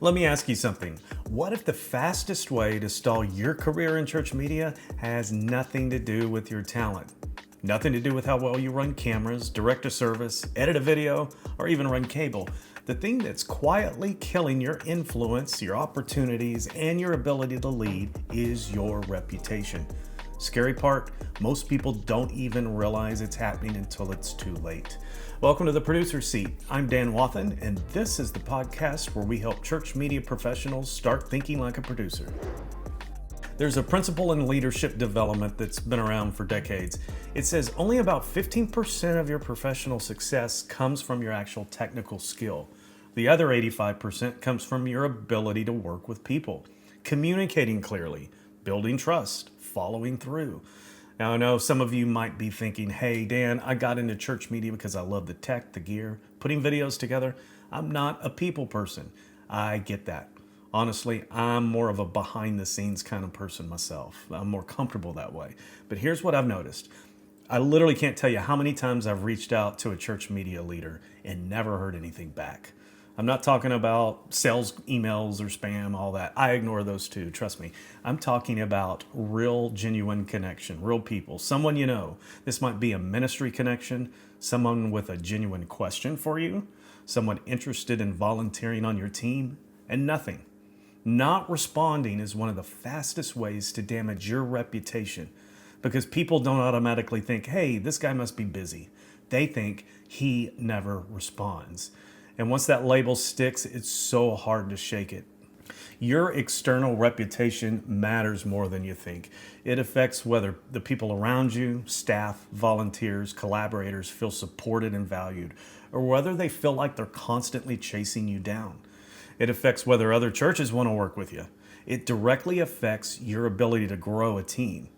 Let me ask you something. What if the fastest way to stall your career in church media has nothing to do with your talent? Nothing to do with how well you run cameras, direct a service, edit a video, or even run cable. The thing that's quietly killing your influence, your opportunities, and your ability to lead is your reputation. Scary part, most people don't even realize it's happening until it's too late. Welcome to the Producer's Seat. I'm Dan Wathen, and this is the podcast where we help church media professionals start thinking like a producer. There's a principle in leadership development that's been around for decades. It says only about 15% of your professional success comes from your actual technical skill. The other 85% comes from your ability to work with people, communicating clearly, building trust, following through. Now, I know some of you might be thinking, hey, Dan, I got into church media because I love the tech, the gear, putting videos together. I'm not a people person. I get that. Honestly, I'm more of a behind the scenes kind of person myself. I'm more comfortable that way. But here's what I've noticed. I literally can't tell you how many times I've reached out to a church media leader and never heard anything back. I'm not talking about sales emails or spam, all that. I ignore those too, trust me. I'm talking about real, genuine connection, real people, someone you know. This might be a ministry connection, someone with a genuine question for you, someone interested in volunteering on your team, and nothing. Not responding is one of the fastest ways to damage your reputation because people don't automatically think, hey, this guy must be busy. They think he never responds. And once that label sticks, it's so hard to shake it. Your external reputation matters more than you think. It affects whether the people around you, staff, volunteers, collaborators feel supported and valued, or whether they feel like they're constantly chasing you down. It affects whether other churches want to work with you. It directly affects your ability to grow a team.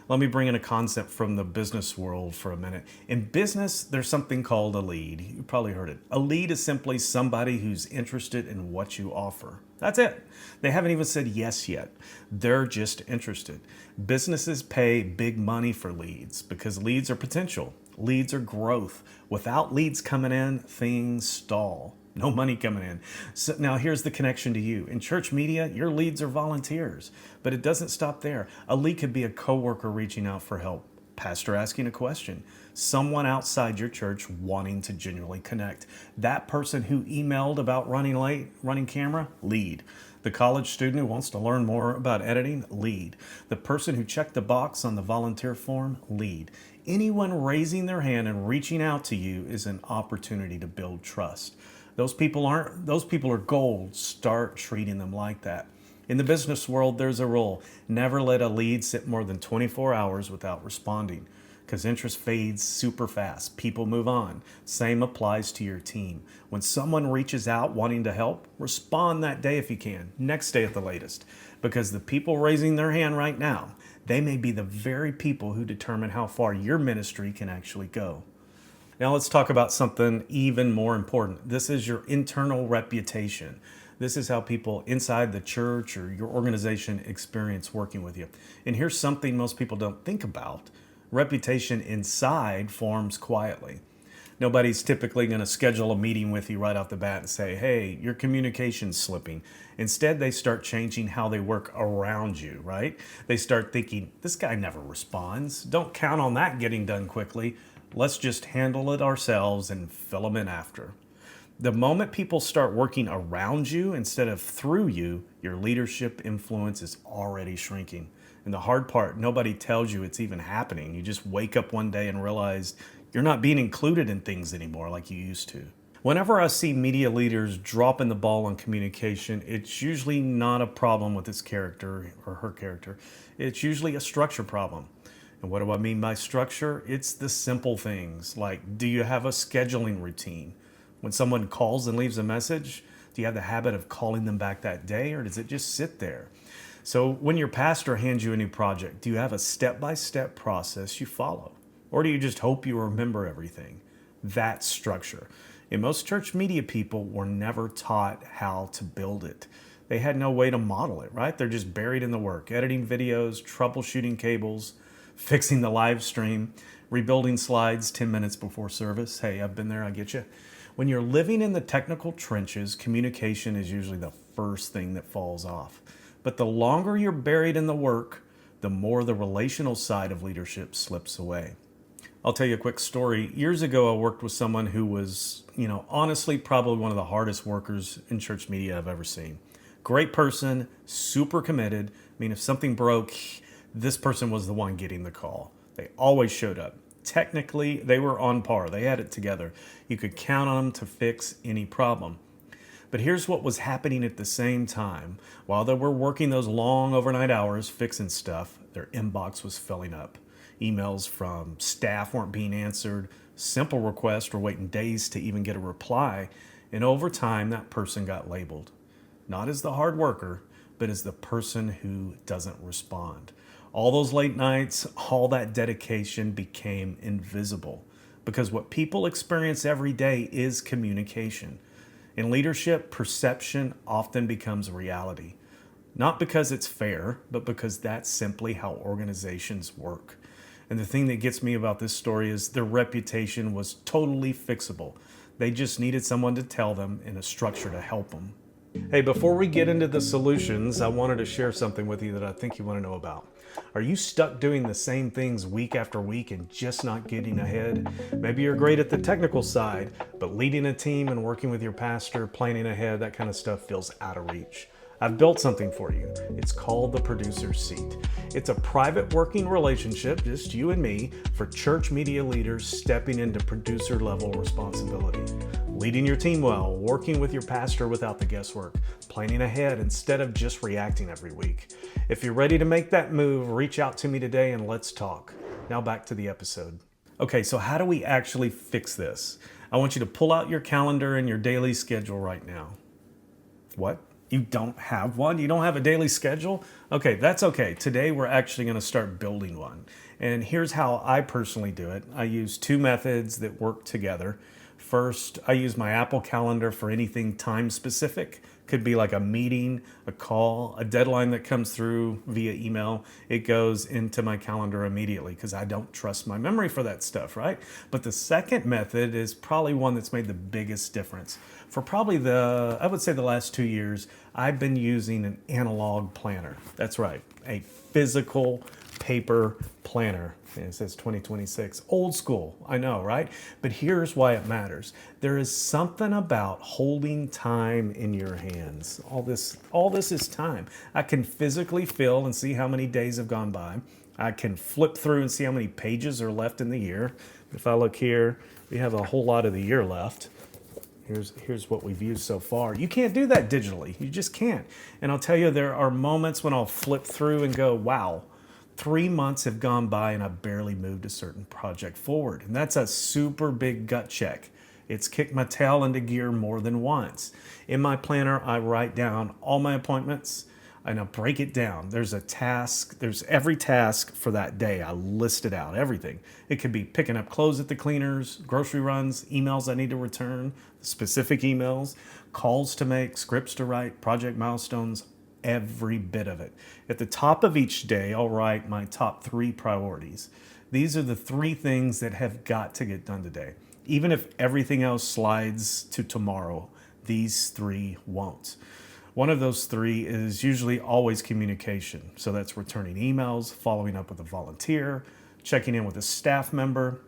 Let me bring in a concept from the business world for a minute. In business, there's something called a lead. You probably heard it. A lead is simply somebody who's interested in what you offer. That's it. They haven't even said yes yet. They're just interested. Businesses pay big money for leads because leads are potential. Leads are growth. Without leads coming in, things stall. No money coming in. So now here's the connection to you. In church media, your leads are volunteers, but it doesn't stop there. A lead could be a coworker reaching out for help, pastor asking a question, someone outside your church wanting to genuinely connect. That person who emailed about running late, running camera, lead. The college student who wants to learn more about editing, lead. The person who checked the box on the volunteer form, lead. Anyone raising their hand and reaching out to you is an opportunity to build trust. Those people are gold. Start treating them like that. In the business world, there's a rule. Never let a lead sit more than 24 hours without responding because interest fades super fast. People move on. Same applies to your team. When someone reaches out wanting to help, respond that day if you can, next day at the latest, because the people raising their hand right now, they may be the very people who determine how far your ministry can actually go. Now let's talk about something even more important. This is your internal reputation. This is how people inside the church or your organization experience working with you. And here's something most people don't think about. Reputation inside forms quietly. Nobody's typically going to schedule a meeting with you right off the bat and say, hey, your communication's slipping. Instead, they start changing how they work around you, right? They start thinking, this guy never responds. Don't count on that getting done quickly. Let's just handle it ourselves and fill them in after. The moment people start working around you instead of through you, your leadership influence is already shrinking. And the hard part, nobody tells you it's even happening. You just wake up one day and realize you're not being included in things anymore like you used to. Whenever I see media leaders dropping the ball on communication, it's usually not a problem with his character or her character. It's usually a structure problem. And what do I mean by structure? It's the simple things like, do you have a scheduling routine? When someone calls and leaves a message, do you have the habit of calling them back that day, or does it just sit there? So when your pastor hands you a new project, do you have a step-by-step process you follow? Or do you just hope you remember everything? That's structure. And most church media people were never taught how to build it. They had no way to model it, right? They're just buried in the work, editing videos, troubleshooting cables, fixing the live stream, rebuilding slides 10 minutes before service. Hey, I've been there, I get you. When you're living in the technical trenches, communication is usually the first thing that falls off. But the longer you're buried in the work, the more the relational side of leadership slips away. I'll tell you a quick story. Years ago, I worked with someone who was, honestly, probably one of the hardest workers in church media I've ever seen. Great person, super committed. I mean, if something broke, this person was the one getting the call. They always showed up. Technically, they were on par. They had it together. You could count on them to fix any problem. But here's what was happening at the same time. While they were working those long overnight hours fixing stuff, their inbox was filling up. Emails from staff weren't being answered. Simple requests were waiting days to even get a reply. And over time, that person got labeled. Not as the hard worker, but as the person who doesn't respond. All those late nights, all that dedication became invisible because what people experience every day is communication. In leadership, perception often becomes reality. Not because it's fair, but because that's simply how organizations work. And the thing that gets me about this story is their reputation was totally fixable. They just needed someone to tell them and a structure to help them. Hey, before we get into the solutions, I wanted to share something with you that I think you want to know about. Are you stuck doing the same things week after week and just not getting ahead? Maybe you're great at the technical side, but leading a team and working with your pastor, planning ahead, that kind of stuff feels out of reach. I've built something for you. It's called the Producer's Seat. It's a private working relationship, just you and me, for church media leaders stepping into producer level responsibility. Leading your team well, working with your pastor without the guesswork, planning ahead instead of just reacting every week. If you're ready to make that move, reach out to me today and let's talk. Now back to the episode. Okay, so how do we actually fix this? I want you to pull out your calendar and your daily schedule right now. What? You don't have one? You don't have a daily schedule? Okay, that's okay. Today we're actually going to start building one. And here's how I personally do it. I use two methods that work together. First, I use my Apple Calendar for anything time specific. Could be like a meeting, a call, a deadline that comes through via email. It goes into my calendar immediately because I don't trust my memory for that stuff, right? But the second method is probably one that's made the biggest difference. For probably I would say the last 2 years, I've been using an analog planner. That's right, a physical paper planner. And it says 2026. Old school, I know, right? But here's why it matters. There is something about holding time in your hands. All this is time. I can physically feel and see how many days have gone by. I can flip through and see how many pages are left in the year. If I look here, we have a whole lot of the year left. Here's what we've used so far. You can't do that digitally. You just can't. And I'll tell you, there are moments when I'll flip through and go, wow, 3 months have gone by and I've barely moved a certain project forward. And that's a super big gut check. It's kicked my tail into gear more than once. In my planner, I write down all my appointments and I break it down. There's every task for that day. I list it out, everything. It could be picking up clothes at the cleaners, grocery runs, emails I need to return, specific emails, calls to make, scripts to write, project milestones, every bit of it. At the top of each day, I'll write my top 3 priorities. These are the 3 things that have got to get done today. Even if everything else slides to tomorrow, these 3 won't. One of those 3 is usually always communication. So that's returning emails, following up with a volunteer, checking in with a staff member.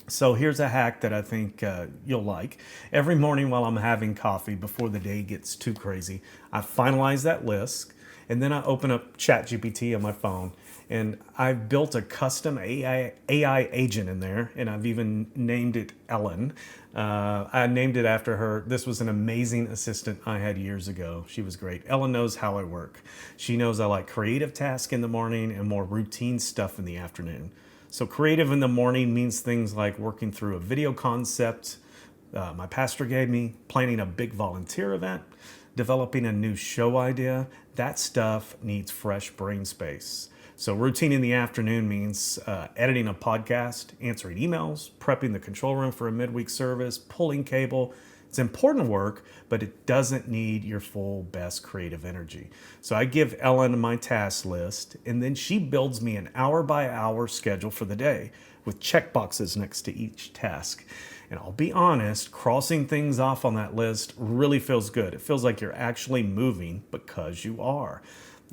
So here's a hack that I think you'll like. Every morning while I'm having coffee before the day gets too crazy, I finalize that list and then I open up ChatGPT on my phone and I've built a custom AI agent in there and I've even named it Ellen. I named it after her. This was an amazing assistant I had years ago. She was great. Ellen knows how I work. She knows I like creative tasks in the morning and more routine stuff in the afternoon. So creative in the morning means things like working through a video concept my pastor gave me, planning a big volunteer event, developing a new show idea. That stuff needs fresh brain space. So routine in the afternoon means editing a podcast, answering emails, prepping the control room for a midweek service, pulling cable. It's important work, but it doesn't need your full best creative energy. So I give Ellen my task list, and then she builds me an hour by hour schedule for the day with check boxes next to each task. And I'll be honest, crossing things off on that list really feels good. It feels like you're actually moving because you are.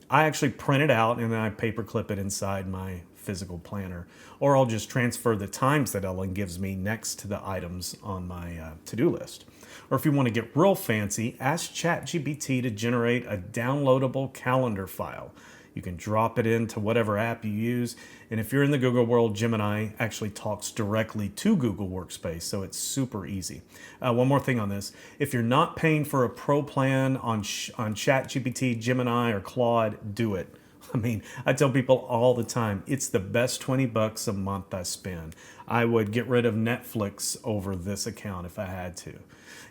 I actually print it out and then I paperclip it inside my physical planner, or I'll just transfer the times that Ellen gives me next to the items on my to-do list. Or if you want to get real fancy, ask ChatGPT to generate a downloadable calendar file. You can drop it into whatever app you use. And if you're in the Google world, Gemini actually talks directly to Google Workspace, so it's super easy. One more thing on this. If you're not paying for a pro plan on ChatGPT, Gemini, or Claude, do it. I mean, I tell people all the time, it's the best $20 a month I spend. I would get rid of Netflix over this account if I had to.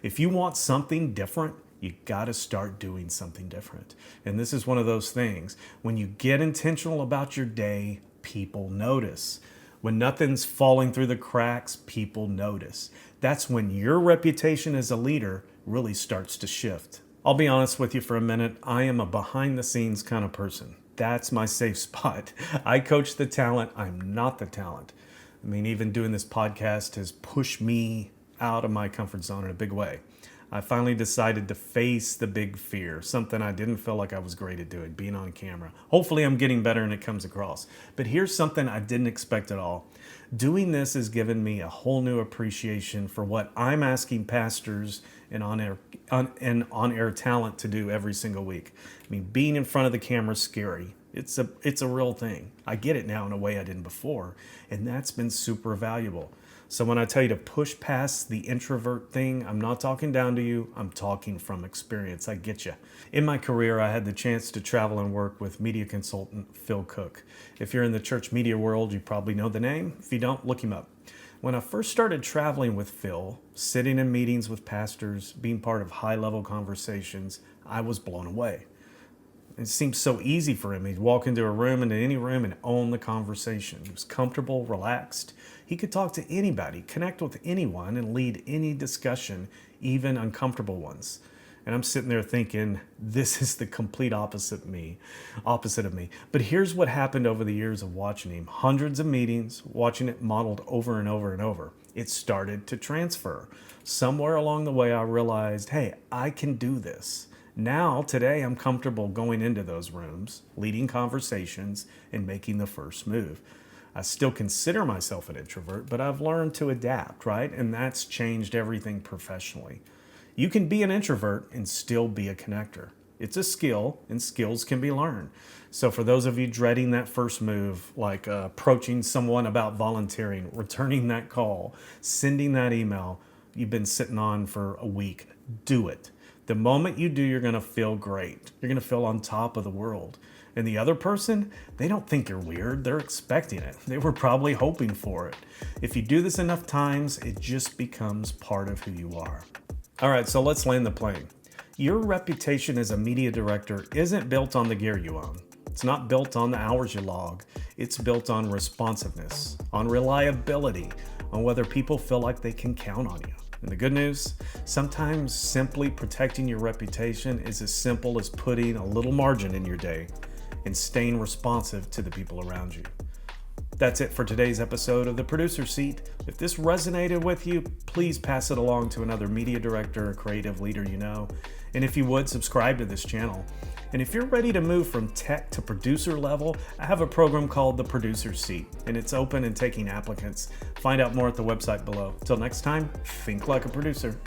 If you want something different, you got to start doing something different. And this is one of those things. When you get intentional about your day, people notice. When nothing's falling through the cracks, people notice. That's when your reputation as a leader really starts to shift. I'll be honest with you for a minute. I am a behind the scenes kind of person. That's my safe spot. I coach the talent. I'm not the talent. I mean, even doing this podcast has pushed me out of my comfort zone in a big way. I finally decided to face the big fear, something I didn't feel like I was great at doing, being on camera. Hopefully I'm getting better and it comes across. But here's something I didn't expect at all. Doing this has given me a whole new appreciation for what I'm asking pastors and on-air talent to do every single week. I mean, being in front of the camera is scary. It's a real thing. I get it now in a way I didn't before, and that's been super valuable. So when I tell you to push past the introvert thing, I'm not talking down to you. I'm talking from experience. I get you. In my career, I had the chance to travel and work with media consultant Phil Cook. If you're in the church media world, you probably know the name. If you don't, look him up. When I first started traveling with Phil, sitting in meetings with pastors, being part of high-level conversations, I was blown away. It seemed so easy for him. He'd walk into a room, into any room, and own the conversation. He was comfortable, relaxed. He could talk to anybody, connect with anyone, and lead any discussion, even uncomfortable ones. And I'm sitting there thinking, this is the complete opposite of me. But here's what happened over the years of watching him. Hundreds of meetings, watching it modeled over and over and over. It started to transfer. Somewhere along the way, I realized, hey, I can do this. Now, today, I'm comfortable going into those rooms, leading conversations, and making the first move. I still consider myself an introvert, but I've learned to adapt, right? And that's changed everything professionally. You can be an introvert and still be a connector. It's a skill, and skills can be learned. So for those of you dreading that first move, like approaching someone about volunteering, returning that call, sending that email you've been sitting on for a week, do it. The moment you do, you're going to feel great. You're going to feel on top of the world. And the other person, they don't think you're weird. They're expecting it. They were probably hoping for it. If you do this enough times, it just becomes part of who you are. All right, so let's land the plane. Your reputation as a media director isn't built on the gear you own. It's not built on the hours you log. It's built on responsiveness, on reliability, on whether people feel like they can count on you. And the good news, sometimes simply protecting your reputation is as simple as putting a little margin in your day and staying responsive to the people around you. That's it for today's episode of The Producer Seat. If this resonated with you, please pass it along to another media director or creative leader you know. And if you would, subscribe to this channel. And if you're ready to move from tech to producer level, I have a program called The Producer Seat, and it's open and taking applicants. Find out more at the website below. Till next time, think like a producer.